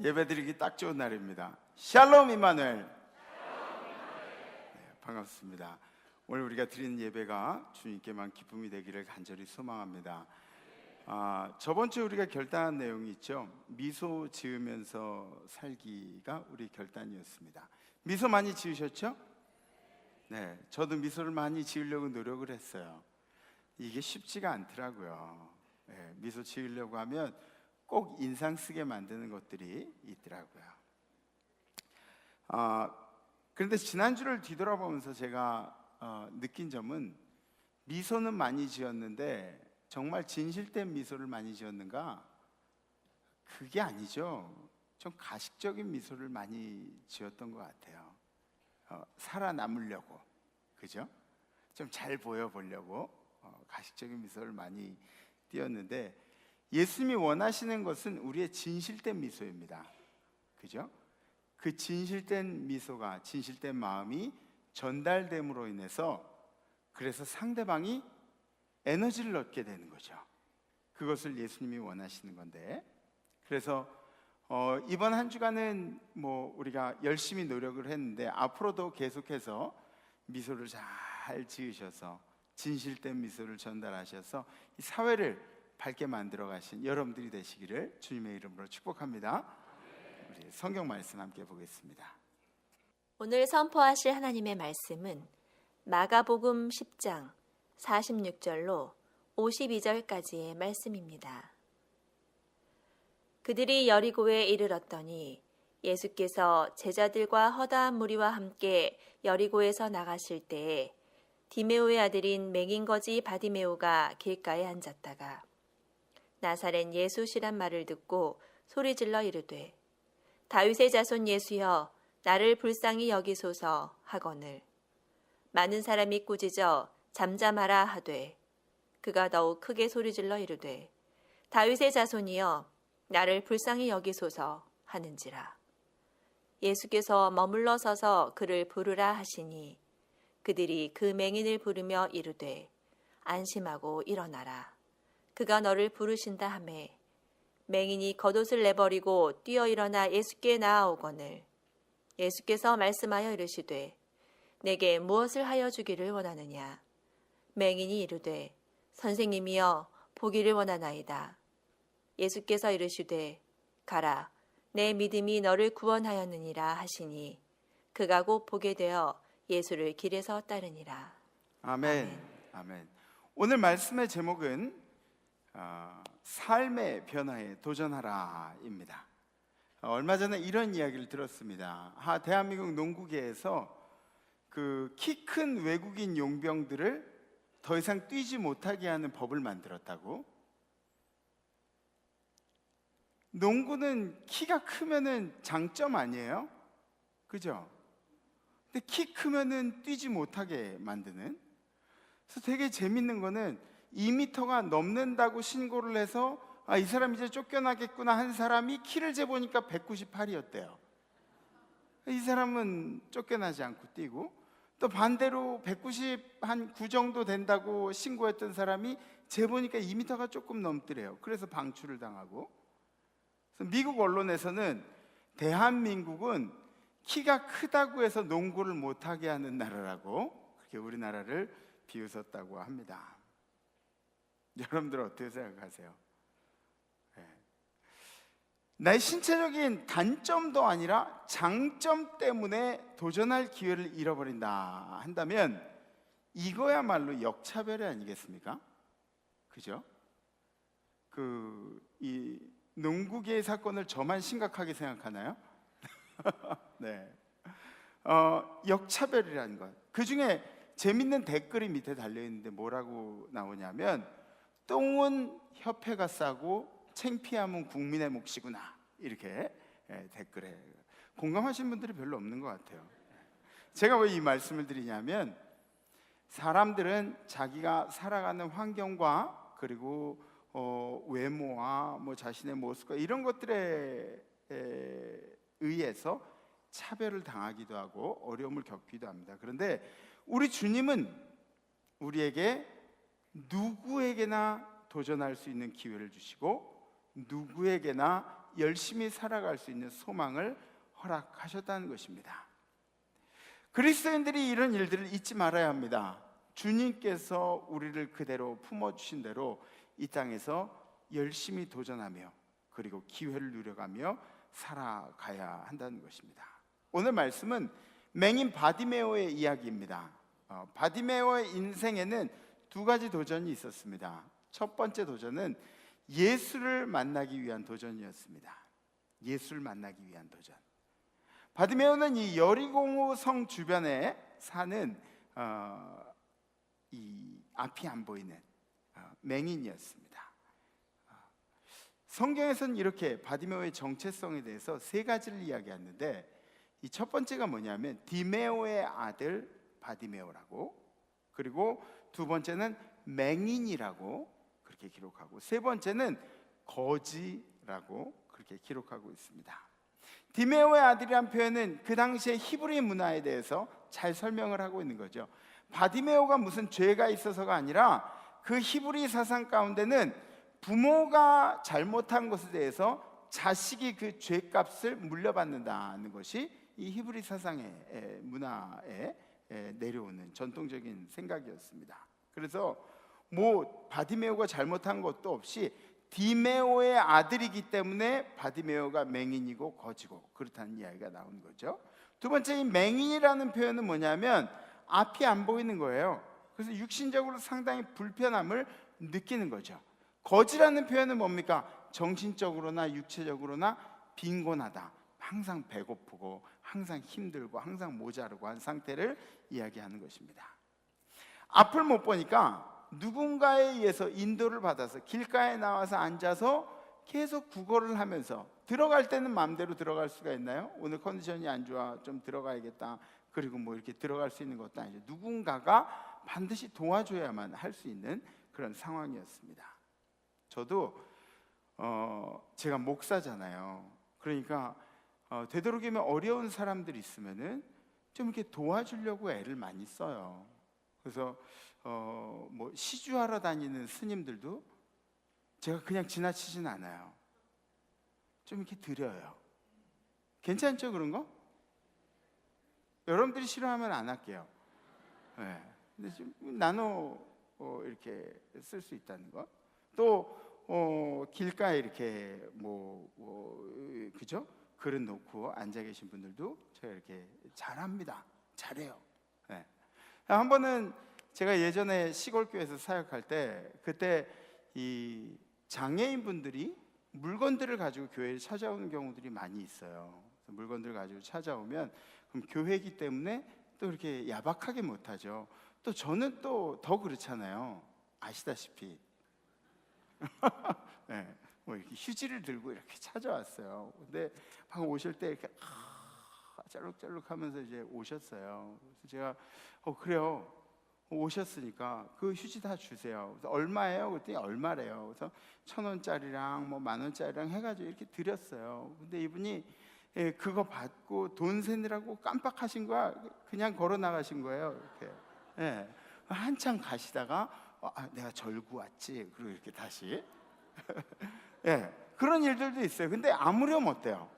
예배드리기 딱 좋은 날입니다. 샬롬 이마누엘. 네, 반갑습니다. 오늘 우리가 드리는 예배가 주님께만 기쁨이 되기를 간절히 소망합니다. 저번 주에 우리가 결단한 내용이 있죠. 미소 지으면서 살기가 우리 결단이었습니다. 미소 많이 지으셨죠? 네, 저도 미소를 많이 지으려고 노력을 했어요. 이게 쉽지가 않더라고요. 네, 미소 지으려고 하면 꼭 인상 쓰게 만드는 것들이 있더라고요. 그런데 지난주를 뒤돌아보면서 제가 느낀 점은 미소는 많이 지었는데 정말 진실된 미소를 많이 지었는가? 그게 아니죠. 좀 가식적인 미소를 많이 지었던 것 같아요. 살아남으려고, 그죠? 좀 잘 보여보려고 가식적인 미소를 많이 띄었는데, 예수님이 원하시는 것은 우리의 진실된 미소입니다. 그죠? 그 진실된 미소가, 진실된 마음이 전달됨으로 인해서 그래서 상대방이 에너지를 얻게 되는 거죠. 그것을 예수님이 원하시는 건데, 그래서 이번 한 주간은 우리가 열심히 노력을 했는데 앞으로도 계속해서 미소를 잘 지으셔서 진실된 미소를 전달하셔서 이 사회를 밝게 만들어 가신 여러분들이 되시기를 주님의 이름으로 축복합니다. 우리 성경 말씀 함께 보겠습니다. 오늘 선포하실 하나님의 말씀은 마가복음 10장 46절로 52절까지의 말씀입니다. 그들이 여리고에 이르렀더니 예수께서 제자들과 허다한 무리와 함께 여리고에서 나가실 때에 디메오의 아들인 맹인거지 바디메오가 길가에 앉았다가 나사렛 예수시란 말을 듣고 소리질러 이르되 다윗의 자손 예수여 나를 불쌍히 여기소서 하거늘 많은 사람이 꾸짖어 잠잠하라 하되 그가 더욱 크게 소리질러 이르되 다윗의 자손이여 나를 불쌍히 여기소서 하는지라. 예수께서 머물러 서서 그를 부르라 하시니 그들이 그 맹인을 부르며 이르되 안심하고 일어나라. 그가 너를 부르신다 하매 맹인이 겉옷을 내버리고 뛰어 일어나 예수께 나아오거늘 예수께서 말씀하여 이르시되 내게 무엇을 하여 주기를 원하느냐. 맹인이 이르되 선생님이여 보기를 원하나이다. 예수께서 이르시되 가라 내 믿음이 너를 구원하였느니라 하시니 그가 곧 보게 되어 예수를 길에서 따르니라. 아멘. 아멘. 오늘 말씀의 제목은 삶의 변화에 도전하라입니다. 얼마 전에 이런 이야기를 들었습니다. 대한민국 농구계에서 그 키 큰 외국인 용병들을 더 이상 뛰지 못하게 하는 법을 만들었다고. 농구는 키가 크면은 장점 아니에요? 그죠? 근데 키 크면은 뛰지 못하게 만드는. 그래서 되게 재밌는 거는 2m가 넘는다고 신고를 해서 이 사람 이제 쫓겨나겠구나 한 사람이 키를 재보니까 198이었대요. 이 사람은 쫓겨나지 않고 뛰고, 또 반대로 199 정도 된다고 신고했던 사람이 재보니까 2m가 조금 넘더래요. 그래서 방출을 당하고. 그래서 미국 언론에서는 대한민국은 키가 크다고 해서 농구를 못하게 하는 나라라고 그렇게 우리나라를 비웃었다고 합니다. 여러분들 어떻게 생각하세요? 나의 신체적인 단점도 아니라 장점 때문에 도전할 기회를 잃어버린다 한다면 이거야말로 역차별이 아니겠습니까? 그죠? 이 농구계의 사건을 저만 심각하게 생각하나요? 네. 역차별이라는 것. 그 중에 재밌는 댓글이 밑에 달려있는데 뭐라고 나오냐면 똥은 협회가 싸고 창피함은 국민의 몫이구나, 이렇게 댓글에 공감하시는 분들이 별로 없는 것 같아요. 제가 왜 이 말씀을 드리냐면 사람들은 자기가 살아가는 환경과 그리고 외모와 자신의 모습과 이런 것들에 의해서 차별을 당하기도 하고 어려움을 겪기도 합니다. 그런데 우리 주님은 우리에게 누구에게나 도전할 수 있는 기회를 주시고 누구에게나 열심히 살아갈 수 있는 소망을 허락하셨다는 것입니다. 그리스도인들이 이런 일들을 잊지 말아야 합니다. 주님께서 우리를 그대로 품어주신 대로 이 땅에서 열심히 도전하며 그리고 기회를 누려가며 살아가야 한다는 것입니다. 오늘 말씀은 맹인 바디메오의 이야기입니다. 바디메오의 인생에는 두 가지 도전이 있었습니다. 첫 번째 도전은 예수를 만나기 위한 도전이었습니다. 예수를 만나기 위한 도전. 바디메오는 이 여리고 성 주변에 사는 이 앞이 안 보이는 맹인이었습니다. 성경에서는 이렇게 바디메오의 정체성에 대해서 세 가지를 이야기하는데, 이 첫 번째가 뭐냐면 디메오의 아들 바디메오라고, 그리고 두 번째는 맹인이라고 그렇게 기록하고, 세 번째는 거지라고 그렇게 기록하고 있습니다. 디메오의 아들이란 표현은 그 당시의 히브리 문화에 대해서 잘 설명을 하고 있는 거죠. 바디메오가 무슨 죄가 있어서가 아니라 그 히브리 사상 가운데는 부모가 잘못한 것에 대해서 자식이 그 죄값을 물려받는다는 것이 이 히브리 사상의 문화에 내려오는 전통적인 생각이었습니다. 그래서 뭐 바디메오가 잘못한 것도 없이 디메오의 아들이기 때문에 바디메오가 맹인이고 거지고 그렇다는 이야기가 나오는 거죠. 두 번째, 이 맹인이라는 표현은 뭐냐면 앞이 안 보이는 거예요. 그래서 육신적으로 상당히 불편함을 느끼는 거죠. 거지라는 표현은 뭡니까? 정신적으로나 육체적으로나 빈곤하다, 항상 배고프고 항상 힘들고 항상 모자르고 한 상태를 이야기하는 것입니다. 앞을 못 보니까 누군가에 의해서 인도를 받아서 길가에 나와서 앉아서 계속 구걸을 하면서, 들어갈 때는 마음대로 들어갈 수가 있나요? 오늘 컨디션이 안 좋아, 좀 들어가야겠다, 그리고 뭐 이렇게 들어갈 수 있는 것도 아니죠. 누군가가 반드시 도와줘야만 할 수 있는 그런 상황이었습니다. 저도 제가 목사잖아요. 그러니까 되도록이면 어려운 사람들이 있으면은 좀 이렇게 도와주려고 애를 많이 써요. 그래서 뭐 시주하러 다니는 스님들도 제가 그냥 지나치진 않아요. 좀 이렇게 드려요. 괜찮죠, 그런 거? 여러분들이 싫어하면 안 할게요. 네. 근데 좀 나눠 이렇게 쓸 수 있다는 거. 또 길가에 이렇게 그죠? 그릇 놓고 앉아 계신 분들도 제가 이렇게 잘합니다. 잘해요. 네. 한 번은 제가 예전에 시골교회에서 사역할 때, 그때 이 장애인 분들이 물건들을 가지고 교회에 찾아오는 경우들이 많이 있어요. 물건들을 가지고 찾아오면 그럼 교회이기 때문에 또 이렇게 야박하게 못하죠. 또 저는 또 더 그렇잖아요. 아시다시피. 네, 뭐 이렇게 휴지를 들고 이렇게 찾아왔어요. 근데 방금 오실 때 이렇게 짤룩짤룩하면서 이제 오셨어요. 그래서 제가 그래요. 오셨으니까 그 휴지 다 주세요. 그래서 얼마예요? 그랬더니 얼마래요. 그래서 1,000원짜리랑 뭐 10,000원짜리랑 해가지고 이렇게 드렸어요. 근데 이분이 그거 받고 돈 세느라고 깜빡하신 거야. 그냥 걸어 나가신 거예요. 이렇게. 예. 한참 가시다가 내가 절구 왔지. 그리고 이렇게 다시. 예. 그런 일들도 있어요. 근데 아무렴 어때요?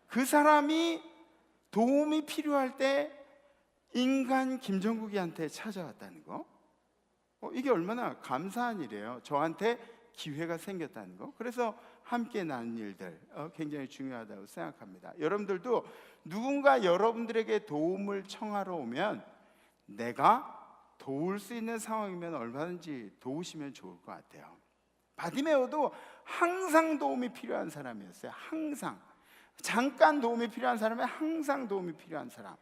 그 사람이 도움이 필요할 때 인간 김정국이한테 찾아왔다는 거, 이게 얼마나 감사한 일이에요. 저한테 기회가 생겼다는 거. 그래서 함께 나눈 일들 굉장히 중요하다고 생각합니다. 여러분들도 누군가 여러분들에게 도움을 청하러 오면 내가 도울 수 있는 상황이면 얼마든지 도우시면 좋을 것 같아요. 바디메오도 항상 도움이 필요한 사람이었어요. 항상. 잠깐 도움이 필요한 사람이 항상 도움이 필요한 사람.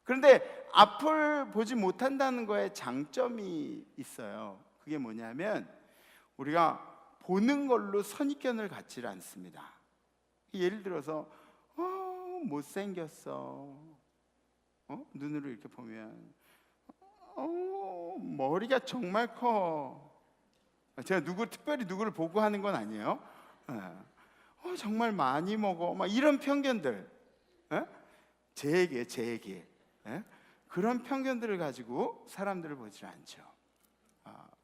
그런데 앞을 보지 못한다는 거에 장점이 있어요. 그게 뭐냐면 우리가 보는 걸로 선입견을 갖지 않습니다. 예를 들어서 못생겼어. 눈으로 이렇게 보면 머리가 정말 커. 제가 특별히 누구를 보고 하는 건 아니에요. 정말 많이 먹어. 막 이런 편견들. 제 얘기. 그런 편견들을 가지고 사람들을 보지 않죠.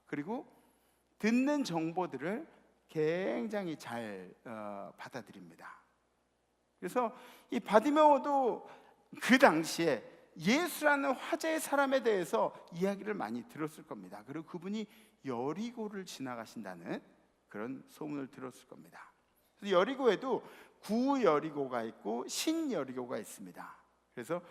그리고 듣는 정보들을 굉장히 잘 받아들입니다. 그래서 이 바디메오도 그 당시에 예수라는 화제의 사람에 대해서 이야기를 많이 들었을 겁니다. 그리고 그분이 여리고를 지나가신다는 그런 소문을 들었을 겁니다. 그래서 여리고에도 구여리고가 있고 신여리고가 있습니다. 그래서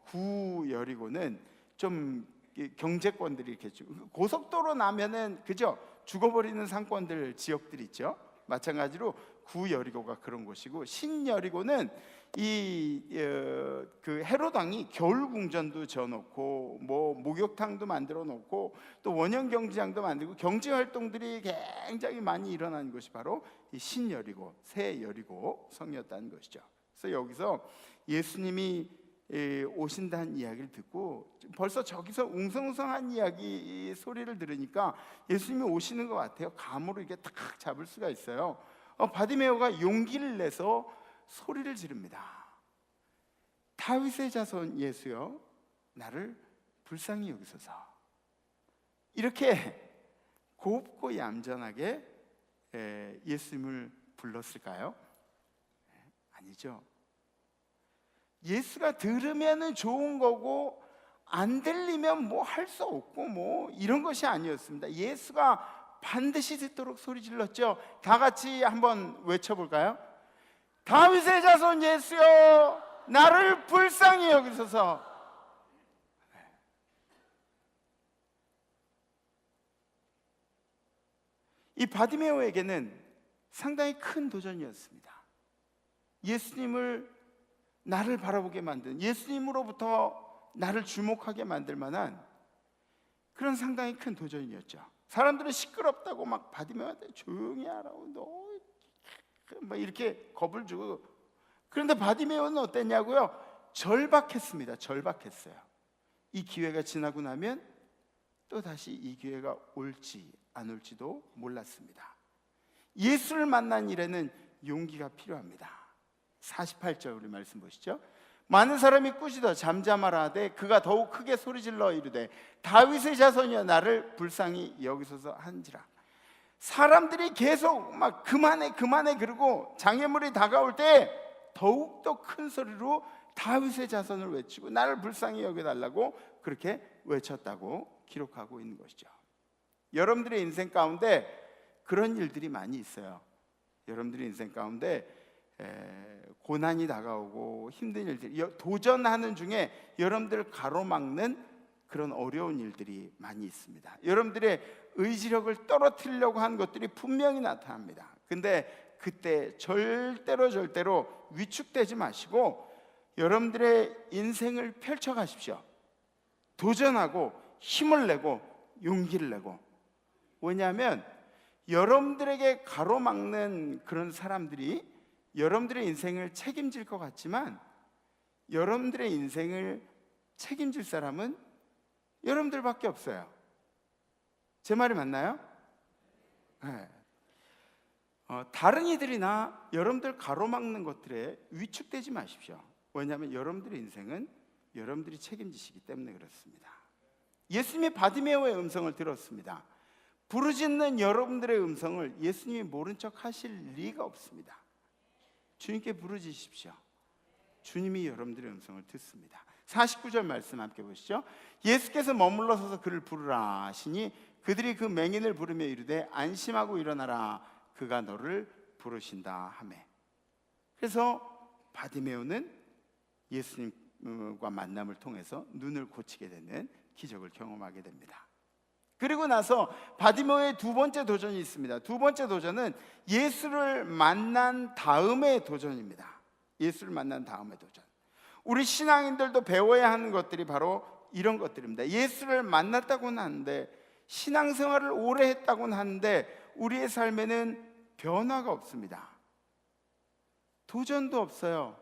구여리고는 좀 경제권들이 이렇게 고속도로 나면은 그죠? 죽어버리는 상권들 지역들 있죠. 마찬가지로 구여리고가 그런 곳이고, 신여리고는 그 헤롯 왕이 겨울 궁전도 지어놓고 뭐 목욕탕도 만들어 놓고 또 원형 경기장도 만들고 경제 활동들이 굉장히 많이 일어난 곳이 바로 이 신여리고, 새 여리고 성이었다는 것이죠. 그래서 여기서 예수님이 오신다는 이야기를 듣고 벌써 저기서 웅성웅성한 이야기 소리를 들으니까 예수님이 오시는 것 같아요. 감으로 이게 탁 잡을 수가 있어요. 바디메오가 용기를 내서 소리를 지릅니다. 다윗의 자손 예수여, 나를 불쌍히 여기소서. 이렇게 곱고 얌전하게 예수님을 불렀을까요? 아니죠. 예수가 들으면 좋은 거고 안 들리면 뭐 할 수 없고 뭐 이런 것이 아니었습니다. 예수가 반드시 듣도록 소리 질렀죠. 다 같이 한번 외쳐볼까요? 다윗의 자손 예수여, 나를 불쌍히 여기소서. 이 바디메오에게는 상당히 큰 도전이었습니다. 예수님을 나를 바라보게 만든, 예수님으로부터 나를 주목하게 만들 만한 그런 상당히 큰 도전이었죠. 사람들은 시끄럽다고 막 바디메오한테 조용히 하라고 너 막 이렇게 겁을 주고, 그런데 바디메오는 어땠냐고요? 절박했습니다. 절박했어요. 이 기회가 지나고 나면 또 다시 이 기회가 올지 안 올지도 몰랐습니다. 예수를 만난 일에는 용기가 필요합니다. 48절 우리 말씀 보시죠. 많은 사람이 꾸짖어 잠잠하라 하되 그가 더욱 크게 소리질러 이르되 다윗의 자손이여, 나를 불쌍히 여기소서 한지라. 사람들이 계속 막 그만해 그러고 장애물이 다가올 때 더욱더 큰 소리로 다윗의 자손을 외치고 나를 불쌍히 여겨달라고 그렇게 외쳤다고 기록하고 있는 것이죠. 여러분들의 인생 가운데 그런 일들이 많이 있어요. 여러분들의 인생 가운데 고난이 다가오고 힘든 일들, 도전하는 중에 여러분들을 가로막는 그런 어려운 일들이 많이 있습니다. 여러분들의 의지력을 떨어뜨리려고 하는 것들이 분명히 나타납니다. 근데 그때 절대로 위축되지 마시고 여러분들의 인생을 펼쳐가십시오. 도전하고 힘을 내고 용기를 내고. 왜냐하면 여러분들에게 가로막는 그런 사람들이 여러분들의 인생을 책임질 것 같지만 여러분들의 인생을 책임질 사람은 여러분들밖에 없어요. 제 말이 맞나요? 네. 다른 이들이나 여러분들 가로막는 것들에 위축되지 마십시오. 왜냐하면 여러분들의 인생은 여러분들이 책임지시기 때문에 그렇습니다. 예수님이 바디메오의 음성을 들었습니다. 부르짖는 여러분들의 음성을 예수님이 모른 척 하실 리가 없습니다. 주님께 부르짖으십시오. 주님이 여러분들의 음성을 듣습니다. 49절 말씀 함께 보시죠. 예수께서 머물러 서서 그를 부르라 하시니 그들이 그 맹인을 부르며 이르되 안심하고 일어나라, 그가 너를 부르신다 하매. 그래서 바디메오는 예수님과 만남을 통해서 눈을 고치게 되는 기적을 경험하게 됩니다. 그리고 나서 바디메오의 두 번째 도전이 있습니다. 두 번째 도전은 예수를 만난 다음의 도전입니다. 예수를 만난 다음의 도전. 우리 신앙인들도 배워야 하는 것들이 바로 이런 것들입니다. 예수를 만났다고는 하는데, 신앙생활을 오래 했다고는 하는데 우리의 삶에는 변화가 없습니다. 도전도 없어요.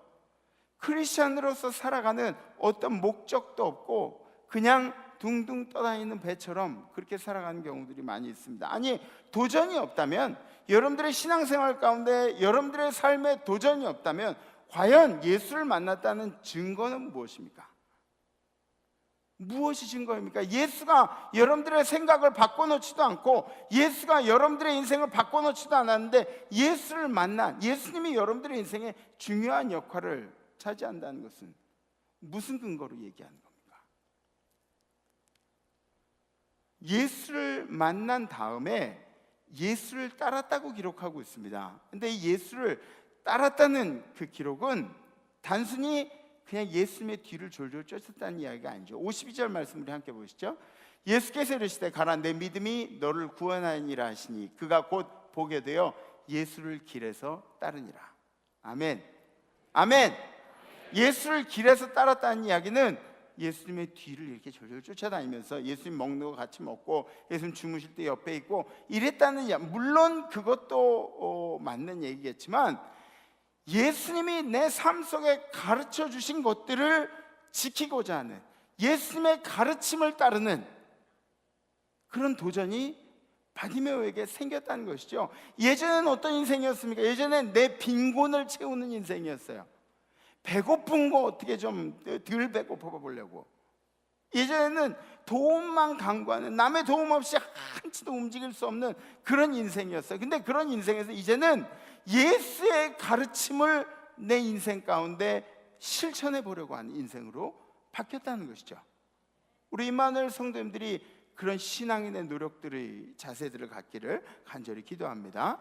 크리스찬으로서 살아가는 어떤 목적도 없고 그냥 둥둥 떠다니는 배처럼 그렇게 살아가는 경우들이 많이 있습니다. 아니, 도전이 없다면, 여러분들의 신앙생활 가운데 여러분들의 삶에 도전이 없다면 과연 예수를 만났다는 증거는 무엇입니까? 무엇이 증거입니까? 예수가 여러분들의 생각을 바꿔놓지도 않고 예수가 여러분들의 인생을 바꿔놓지도 않았는데 예수를 만난 예수님이 여러분들의 인생에 중요한 역할을 차지한다는 것은 무슨 근거로 얘기하는 겁니까? 예수를 만난 다음에 예수를 따랐다고 기록하고 있습니다. 근데 이 예수를 따랐다는 그 기록은 단순히 그냥 예수님의 뒤를 졸졸 쫓았다는 이야기가 아니죠. 52절 말씀 우리 함께 보시죠. 예수께서 이르시되 가라 내 믿음이 너를 구원하니라 하시니 그가 곧 보게 되어 예수를 길에서 따르니라. 아멘. 아멘. 예수를 길에서 따랐다는 이야기는 예수님의 뒤를 이렇게 졸졸 쫓아다니면서 예수님 먹는 거 같이 먹고 예수님 주무실 때 옆에 있고 이랬다는 이야기. 물론 그것도 맞는 얘기겠지만 예수님이 내 삶 속에 가르쳐 주신 것들을 지키고자 하는 예수님의 가르침을 따르는 그런 도전이 바디메오에게 생겼다는 것이죠. 예전에는 어떤 인생이었습니까? 예전엔 내 빈곤을 채우는 인생이었어요. 배고픈 거 어떻게 좀 덜 배고파 보려고. 예전에는 도움만 강구하는 남의 도움 없이 한치도 움직일 수 없는 그런 인생이었어요. 근데 그런 인생에서 이제는 예수의 가르침을 내 인생 가운데 실천해 보려고 하는 인생으로 바뀌었다는 것이죠. 우리 임마누엘 성도님들이 그런 신앙인의 노력들의 자세들을 갖기를 간절히 기도합니다.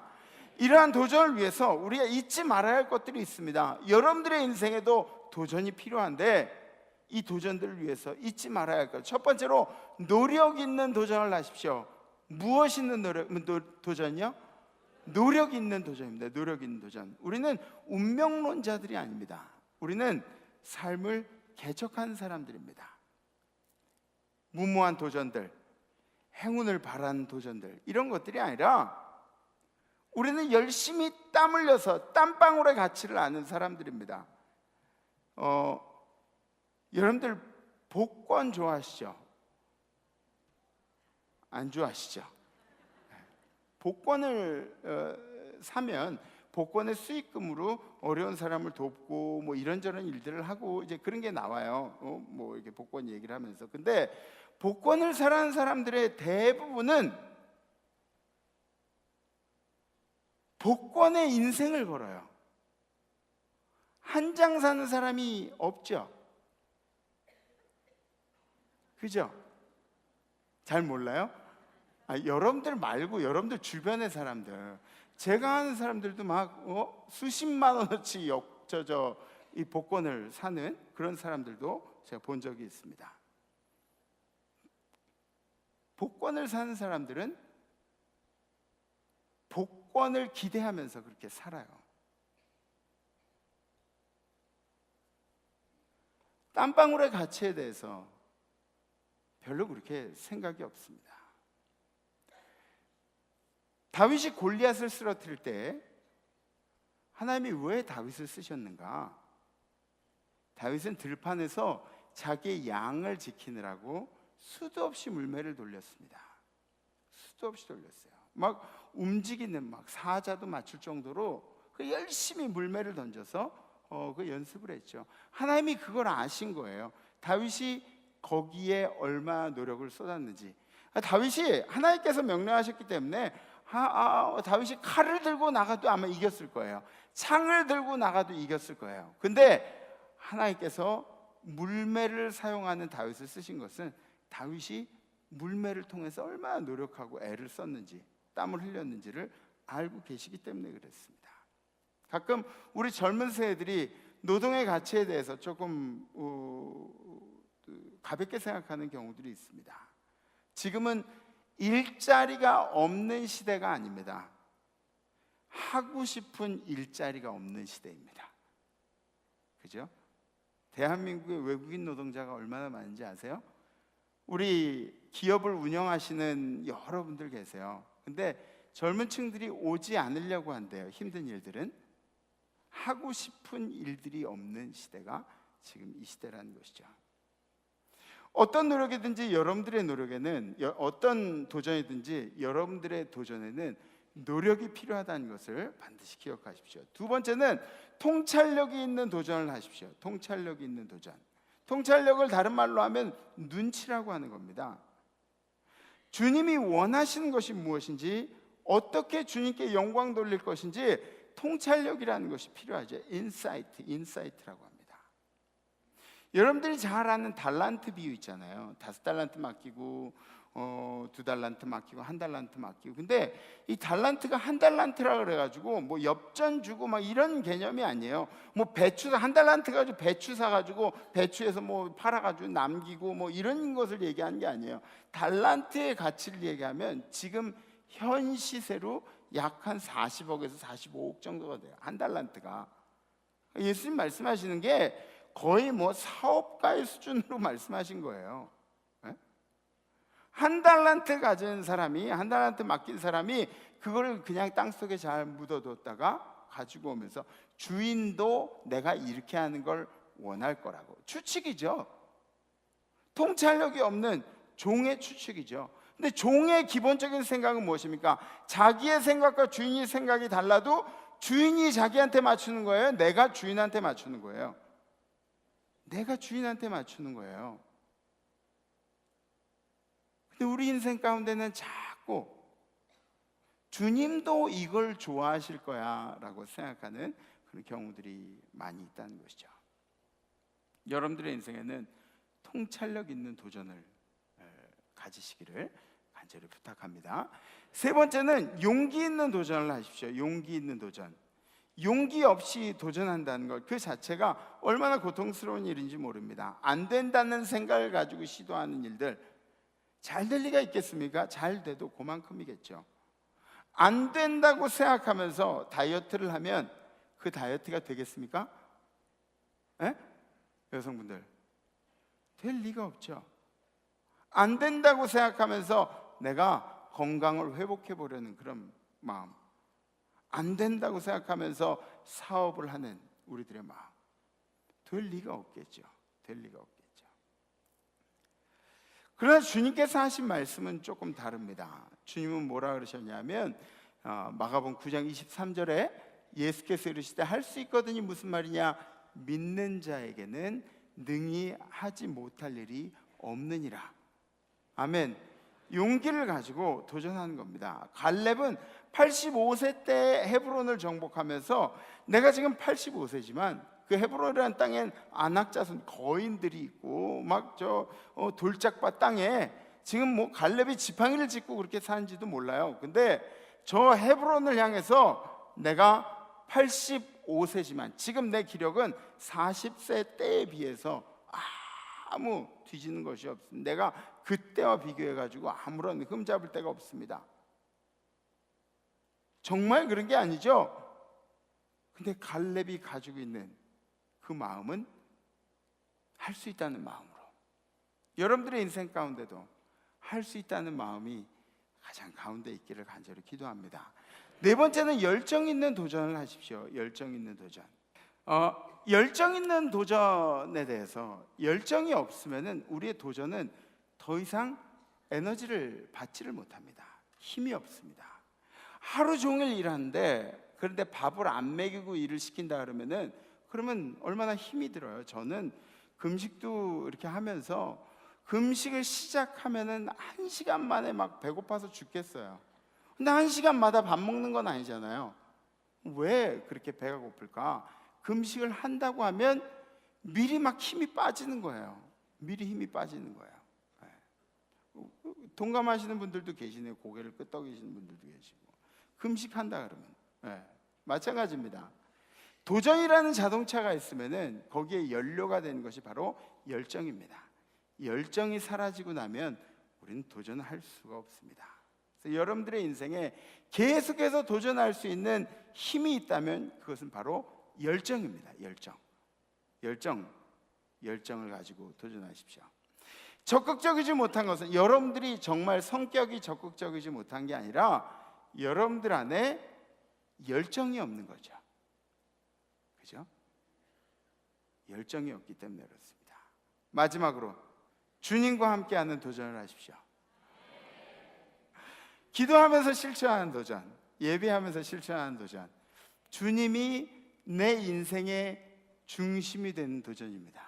이러한 도전을 위해서 우리가 잊지 말아야 할 것들이 있습니다. 여러분들의 인생에도 도전이 필요한데 이 도전들을 위해서 잊지 말아야 할 것. 첫 번째로 노력 있는 도전을 하십시오. 무엇 있는 도전이요? 노력 있는 도전입니다. 노력 있는 도전. 우리는 운명론자들이 아닙니다. 우리는 삶을 개척하는 사람들입니다. 무모한 도전들, 행운을 바라는 도전들 이런 것들이 아니라 우리는 열심히 땀 흘려서 땀방울의 가치를 아는 사람들입니다. 여러분들 복권 좋아하시죠? 안 좋아하시죠? 복권을 사면 복권의 수익금으로 어려운 사람을 돕고 뭐 이런저런 일들을 하고 이제 그런 게 나와요. 뭐 이렇게 복권 얘기를 하면서. 근데 복권을 사는 사람들의 대부분은 복권의 인생을 걸어요. 한 장 사는 사람이 없죠. 그죠? 잘 몰라요? 여러분들 말고 여러분들 주변의 사람들, 제가 아는 사람들도 막 수십만 원어치 이 복권을 사는 그런 사람들도 제가 본 적이 있습니다. 복권을 사는 사람들은 복권을 기대하면서 그렇게 살아요. 땀방울의 가치에 대해서 별로 그렇게 생각이 없습니다. 다윗이 골리앗을 쓰러뜨릴 때 하나님이 왜 다윗을 쓰셨는가? 다윗은 들판에서 자기의 양을 지키느라고 수도 없이 물매를 돌렸습니다. 수도 없이 돌렸어요. 막 움직이는 막 사자도 맞출 정도로 열심히 물매를 던져서 그 연습을 했죠. 하나님이 그걸 아신 거예요. 다윗이 거기에 얼마나 노력을 쏟았는지. 다윗이 하나님께서 명령하셨기 때문에 다윗이 칼을 들고 나가도 아마 이겼을 거예요. 창을 들고 나가도 이겼을 거예요. 근데 하나님께서 물매를 사용하는 다윗을 쓰신 것은 다윗이 물매를 통해서 얼마나 노력하고 애를 썼는지 땀을 흘렸는지를 알고 계시기 때문에 그랬습니다. 가끔 우리 젊은 세대들이 노동의 가치에 대해서 조금 가볍게 생각하는 경우들이 있습니다. 지금은 일자리가 없는 시대가 아닙니다. 하고 싶은 일자리가 없는 시대입니다. 그죠? 대한민국의 외국인 노동자가 얼마나 많은지 아세요? 우리 기업을 운영하시는 여러분들 계세요. 근데 젊은 층들이 오지 않으려고 한대요. 힘든 일들은. 하고 싶은 일들이 없는 시대가 지금 이 시대라는 것이죠. 어떤 노력이든지 여러분들의 노력에는, 어떤 도전이든지 여러분들의 도전에는 노력이 필요하다는 것을 반드시 기억하십시오. 두 번째는 통찰력이 있는 도전을 하십시오. 통찰력이 있는 도전. 통찰력을 다른 말로 하면 눈치라고 하는 겁니다. 주님이 원하시는 것이 무엇인지, 어떻게 주님께 영광 돌릴 것인지 통찰력이라는 것이 필요하죠. 인사이트라고 합니다. 여러분들이 잘 아는 달란트 비유 있잖아요. 5달란트 맡기고 2달란트 맡기고 1달란트 맡기고. 근데 이 달란트가 1달란트라 그래가지고 뭐 엽전 주고 막 이런 개념이 아니에요. 뭐 배추 1달란트 가지고 배추 사가지고 배추에서 뭐 팔아가지고 남기고 뭐 이런 것을 얘기하는 게 아니에요. 달란트의 가치를 얘기하면 지금 현 시세로 약 한 40억에서 45억 정도가 돼요. 1달란트가. 예수님 말씀하시는 게 거의 뭐 사업가의 수준으로 말씀하신 거예요. 1달란트 가진 사람이, 1달란트 맡긴 사람이 그걸 그냥 땅속에 잘 묻어뒀다가 가지고 오면서 주인도 내가 이렇게 하는 걸 원할 거라고. 추측이죠. 통찰력이 없는 종의 추측이죠. 근데 종의 기본적인 생각은 무엇입니까? 자기의 생각과 주인의 생각이 달라도 주인이 자기한테 맞추는 거예요? 내가 주인한테 맞추는 거예요? 내가 주인한테 맞추는 거예요. 근데 우리 인생 가운데는 자꾸 주님도 이걸 좋아하실 거야 라고 생각하는 그런 경우들이 많이 있다는 것이죠. 여러분들의 인생에는 통찰력 있는 도전을 가지시기를 간절히 부탁합니다. 세 번째는 용기 있는 도전을 하십시오. 용기 있는 도전. 용기 없이 도전한다는 것, 그 자체가 얼마나 고통스러운 일인지 모릅니다. 안 된다는 생각을 가지고 시도하는 일들, 잘 될 리가 있겠습니까? 잘 돼도 그만큼이겠죠. 안 된다고 생각하면서 다이어트를 하면 그 다이어트가 되겠습니까? 에? 여성분들, 될 리가 없죠. 안 된다고 생각하면서 내가 건강을 회복해 보려는 그런 마음, 안 된다고 생각하면서 사업을 하는 우리들의 마음, 될 리가 없겠죠. 될 리가 없겠죠. 그러나 주님께서 하신 말씀은 조금 다릅니다. 주님은 뭐라 그러셨냐면 마가복음 9장 23절에 예수께서 이르시되 할 수 있거든이 무슨 말이냐? 믿는 자에게는 능히 하지 못할 일이 없느니라. 아멘. 용기를 가지고 도전하는 겁니다. 갈렙은 85세 때 헤브론을 정복하면서 내가 지금 85세지만 그 헤브론이라는 땅엔 안악자손 거인들이 있고 막 돌짝밭 땅에 지금 뭐 갈렙이 지팡이를 짚고 그렇게 사는지도 몰라요. 근데 저 헤브론을 향해서 내가 85세지만 지금 내 기력은 40세 때에 비해서 아무 뒤지는 것이 없습니다. 내가 그때와 비교해가지고 아무런 흠잡을 데가 없습니다. 정말 그런 게 아니죠? 근데 갈렙이 가지고 있는 그 마음은 할 수 있다는 마음으로, 여러분들의 인생 가운데도 할 수 있다는 마음이 가장 가운데 있기를 간절히 기도합니다. 네 번째는 열정 있는 도전을 하십시오. 열정 있는 도전. 열정 있는 도전에 대해서, 열정이 없으면은 우리의 도전은 더 이상 에너지를 받지를 못합니다. 힘이 없습니다. 하루 종일 일하는데 그런데 밥을 안 먹이고 일을 시킨다 그러면 얼마나 힘이 들어요. 저는 금식도 이렇게 하면서 금식을 시작하면은 1시간 만에 막 배고파서 죽겠어요. 근데 1시간마다 밥 먹는 건 아니잖아요. 왜 그렇게 배가 고플까? 금식을 한다고 하면 미리 막 힘이 빠지는 거예요. 미리 힘이 빠지는 거예요. 동감하시는 분들도 계시네요. 고개를 끄덕이시는 분들도 계시고. 금식한다 그러면 마찬가지입니다. 도전이라는 자동차가 있으면은 거기에 연료가 되는 것이 바로 열정입니다. 열정이 사라지고 나면 우리는 도전을 할 수가 없습니다. 그래서 여러분들의 인생에 계속해서 도전할 수 있는 힘이 있다면 그것은 바로 열정입니다. 열정을 가지고 도전하십시오. 적극적이지 못한 것은 여러분들이 정말 성격이 적극적이지 못한 게 아니라 여러분들 안에 열정이 없는 거죠. 그죠? 열정이 없기 때문에 그렇습니다. 마지막으로 주님과 함께하는 도전을 하십시오. 기도하면서 실천하는 도전, 예배하면서 실천하는 도전, 주님이 내 인생의 중심이 되는 도전입니다.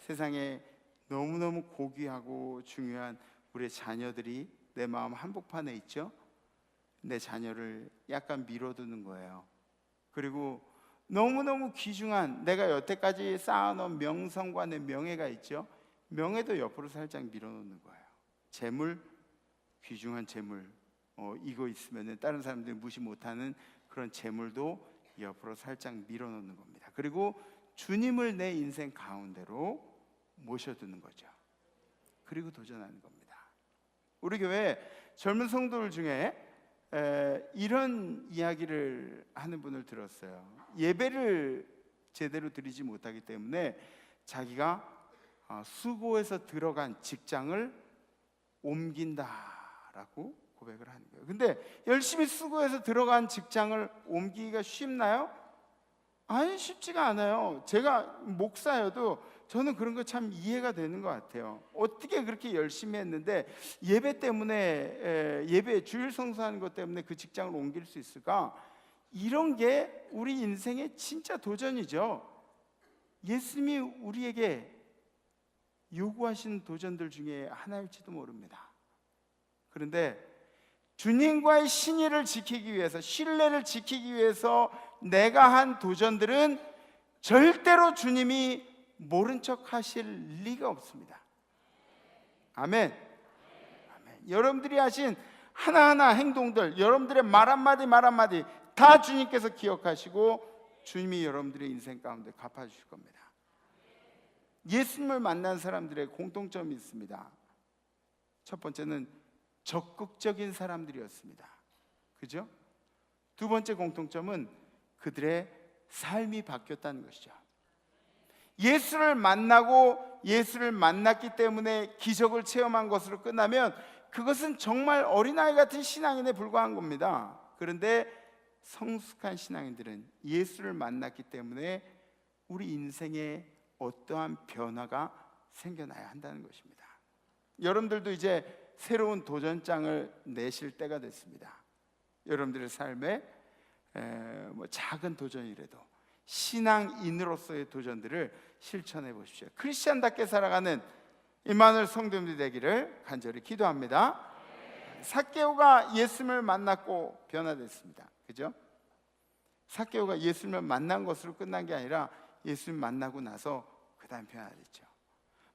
세상에 너무너무 고귀하고 중요한 우리의 자녀들이 내 마음 한복판에 있죠. 내 자녀를 약간 미뤄두는 거예요. 그리고 너무너무 귀중한 내가 여태까지 쌓아놓은 명성과 내 명예가 있죠. 명예도 옆으로 살짝 밀어놓는 거예요. 재물, 귀중한 재물, 이거 있으면 다른 사람들이 무시 못하는 그런 재물도 옆으로 살짝 밀어놓는 겁니다. 그리고 주님을 내 인생 가운데로 모셔두는 거죠. 그리고 도전하는 겁니다. 우리 교회 젊은 성도들 중에 이런 이야기를 하는 분을 들었어요. 예배를 제대로 드리지 못하기 때문에 자기가 수고해서 들어간 직장을 옮긴다라고 고백을 하는 거예요. 근데 열심히 수고해서 들어간 직장을 옮기기가 쉽나요? 아니, 쉽지가 않아요. 제가 목사여도 저는 그런 거 참 이해가 되는 것 같아요. 어떻게 그렇게 열심히 했는데 예배 때문에, 예배 주일 성수하는 것 때문에 그 직장을 옮길 수 있을까? 이런 게 우리 인생의 진짜 도전이죠. 예수님이 우리에게 요구하신 도전들 중에 하나일지도 모릅니다. 그런데 주님과의 신의를 지키기 위해서, 신뢰를 지키기 위해서 내가 한 도전들은 절대로 주님이 모른 척 하실 리가 없습니다. 아멘. 아멘. 여러분들이 하신 하나하나 행동들, 여러분들의 말 한마디 다 주님께서 기억하시고 주님이 여러분들의 인생 가운데 갚아주실 겁니다. 예수님을 만난 사람들의 공통점이 있습니다. 첫 번째는 적극적인 사람들이었습니다. 그죠? 두 번째 공통점은 그들의 삶이 바뀌었다는 것이죠. 예수를 만나고 예수를 만났기 때문에 기적을 체험한 것으로 끝나면 그것은 정말 어린아이 같은 신앙인에 불과한 겁니다. 그런데 성숙한 신앙인들은 예수를 만났기 때문에 우리 인생에 어떠한 변화가 생겨나야 한다는 것입니다. 여러분들도 이제 새로운 도전장을 내실 때가 됐습니다. 여러분들의 삶에 작은 도전이라도 신앙인으로서의 도전들을 실천해 보십시오. 크리스찬답게 살아가는 임마누엘 성도님들이 되기를 간절히 기도합니다. 삭개오가 예수님을 만났고 변화됐습니다. 그죠? 삭개오가 예수님을 만난 것으로 끝난 게 아니라 예수님 만나고 나서 그 다음 변화됐죠.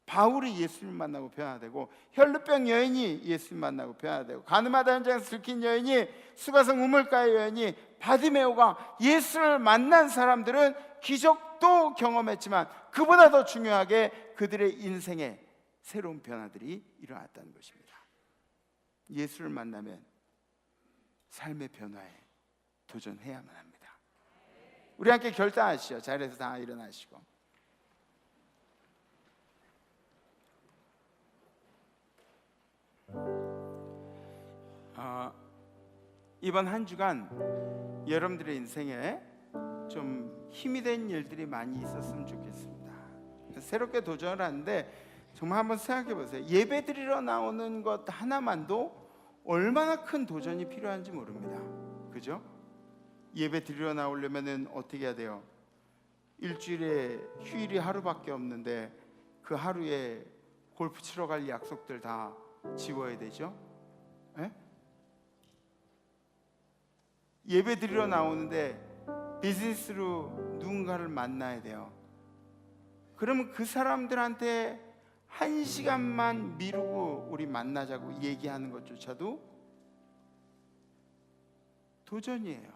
바울이 예수님 만나고 변화되고, 혈루병 여인이 예수님 만나고 변화되고, 가늠하다 현장에서 들킨 여인이, 수가성 우물가의 여인이, 바디메오가 예수를 만난 사람들은 기적도 경험했지만 그보다 더 중요하게 그들의 인생에 새로운 변화들이 일어났다는 것입니다. 예수를 만나면 삶의 변화에 도전해야만 합니다. 우리 함께 결단하시죠. 자리에서 다 일어나시고. 이번 한 주간 여러분들의 인생에 좀 힘이 된 일들이 많이 있었으면 좋겠습니다. 새롭게 도전을 하는데 정말 한번 생각해 보세요. 예배 드리러 나오는 것 하나만도 얼마나 큰 도전이 필요한지 모릅니다. 그죠? 예배 드리러 나오려면 어떻게 해야 돼요? 일주일에 휴일이 하루밖에 없는데 그 하루에 골프 치러 갈 약속들 다 지워야 되죠? 예? 예배 드리러 나오는데 비즈니스로 누군가를 만나야 돼요. 그러면 그 사람들한테 1시간만 미루고 우리 만나자고 얘기하는 것조차도 도전이에요.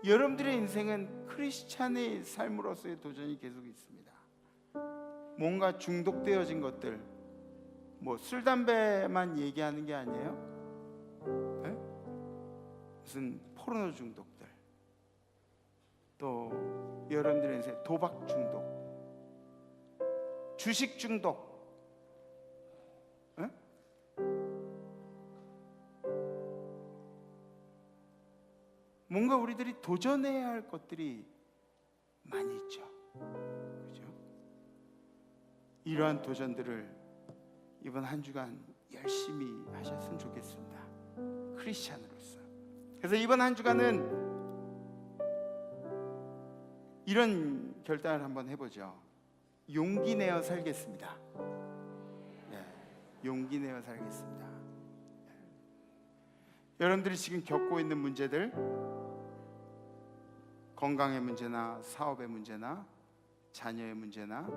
여러분들의 인생은 크리스찬의 삶으로서의 도전이 계속 있습니다. 뭔가 중독되어진 것들, 뭐 술, 담배만 얘기하는 게 아니에요. 네? 무슨 포르노 중독들, 또 여러분들의 인생 도박 중독, 주식 중독, 네? 뭔가 우리들이 도전해야 할 것들이 많이 있죠. 그죠? 이러한 도전들을 이번 한 주간 열심히 하셨으면 좋겠습니다. 크리스찬으로서. 그래서 이번 한 주간은 이런 결단을 한번 해보죠. 용기 내어 살겠습니다. 용기 내어 살겠습니다. 여러분들이 지금 겪고 있는 문제들, 건강의 문제나 사업의 문제나 자녀의 문제나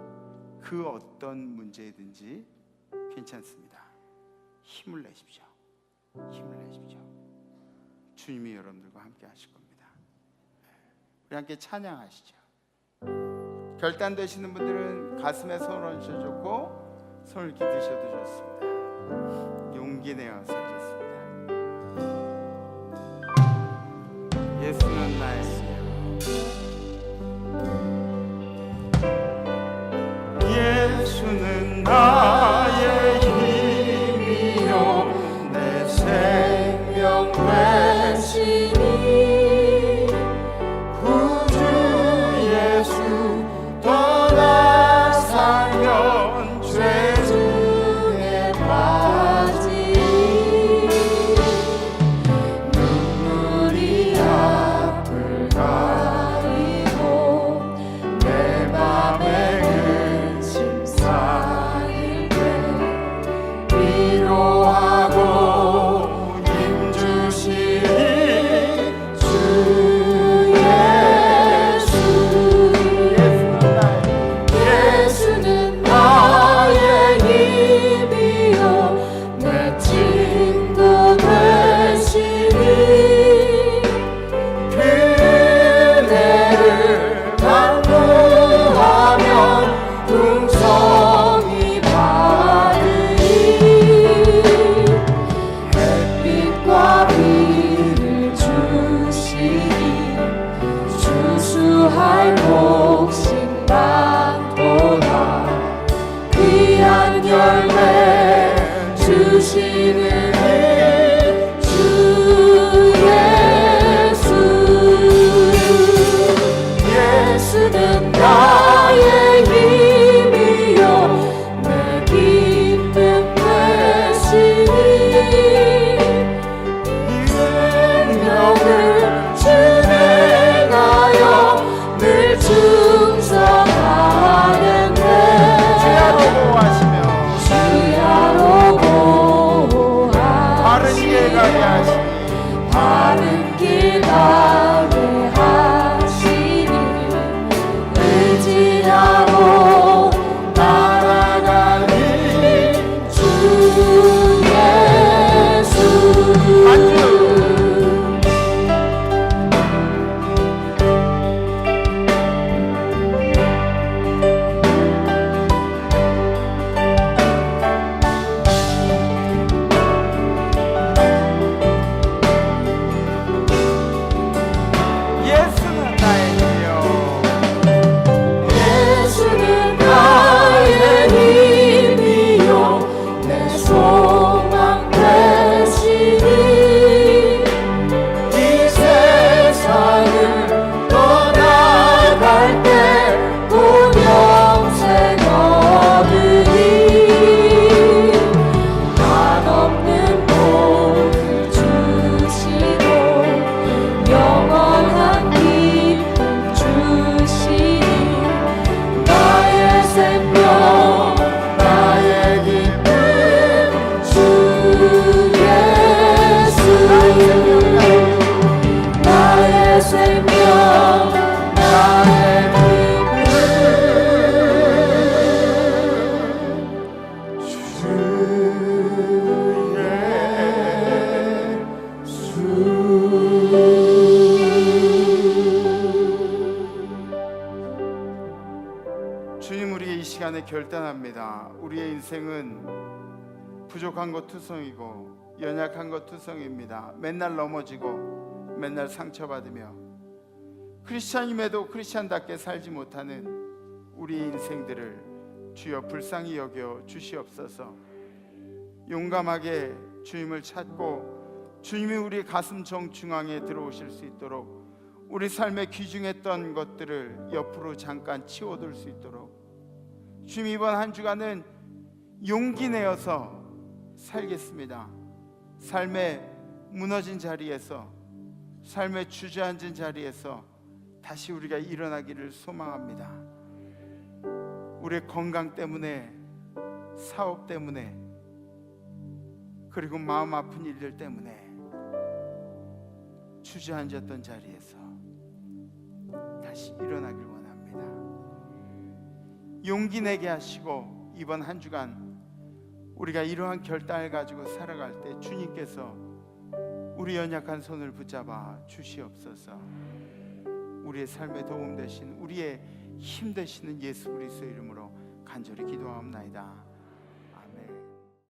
그 어떤 문제든지 괜찮습니다. 힘을 내십시오. 힘을 내십시오. 주님이 여러분들과 함께 하실 겁니다. 우리 함께 찬양하시죠. 결단되시는 분들은 가슴에 손을 얹어주고 손을 이렇게 드셔도 좋습니다. 용기 내어 살겠습니다. 예수는 나의 예수는 나의 힘이요 내 생명 되시니 구주 예수 떠나 살면 죄 중에 빠지니 눈물이 앞을 가리고 내 맘에 근심 쌓일 때 위로하고 힘주시니 주 예수. 예수는 나의 힘이요 내 친구 되시니 그대를 간구하면 풍성이 받으니 햇빛과 비를 주시니 주수할 복심 많도다 귀한 열매 주시는 주 예수. 예수는 나의 힘이요 내 기쁨 되시니 생명을 준행하여 늘 충성하는데 주야로 보호하시며 주야로 보호하시며 바른 길 가게 하시니 바른 길 가게 하시니 의지하고 따라가니 주 예수. 예수는 나의 힘이요 예수는 나의 힘이요 내 소망 되시니 이 세상을 떠나갈 때 곧 영생 얻으니 한없는 복을 주시고 영원한 기쁨 주시니 나의 생명 나의 기쁨 주 예수. 나의 생명 나의 기쁨 주 예수. 주님, 우리의 이 시간에 결단합니다. 우리의 인생은 부족한 것 투성이고 연약한 것 투성입니다. 맨날 넘어지고 맨날 상처받으며 크리스찬임에도 크리스찬답게 살지 못하는 우리 인생들을 주여 불쌍히 여겨 주시옵소서. 용감하게 주님을 찾고 주님이 우리 가슴 정중앙에 들어오실 수 있도록 우리 삶에 귀중했던 것들을 옆으로 잠깐 치워둘 수 있도록 주님, 이번 한 주간은 용기 내어서 살겠습니다. 삶의 무너진 자리에서, 삶의 주저앉은 자리에서 다시 우리가 일어나기를 소망합니다. 우리의 건강 때문에, 사업 때문에, 그리고 마음 아픈 일들 때문에 주저앉았던 자리에서 다시 일어나길 원합니다. 용기 내게 하시고 이번 한 주간 우리가 이러한 결단을 가지고 살아갈 때 주님께서 우리 연약한 손을 붙잡아 주시옵소서. 우리의 삶에 도움 되신, 우리의 힘 되시는 예수 그리스도 이름으로 간절히 기도하옵나이다.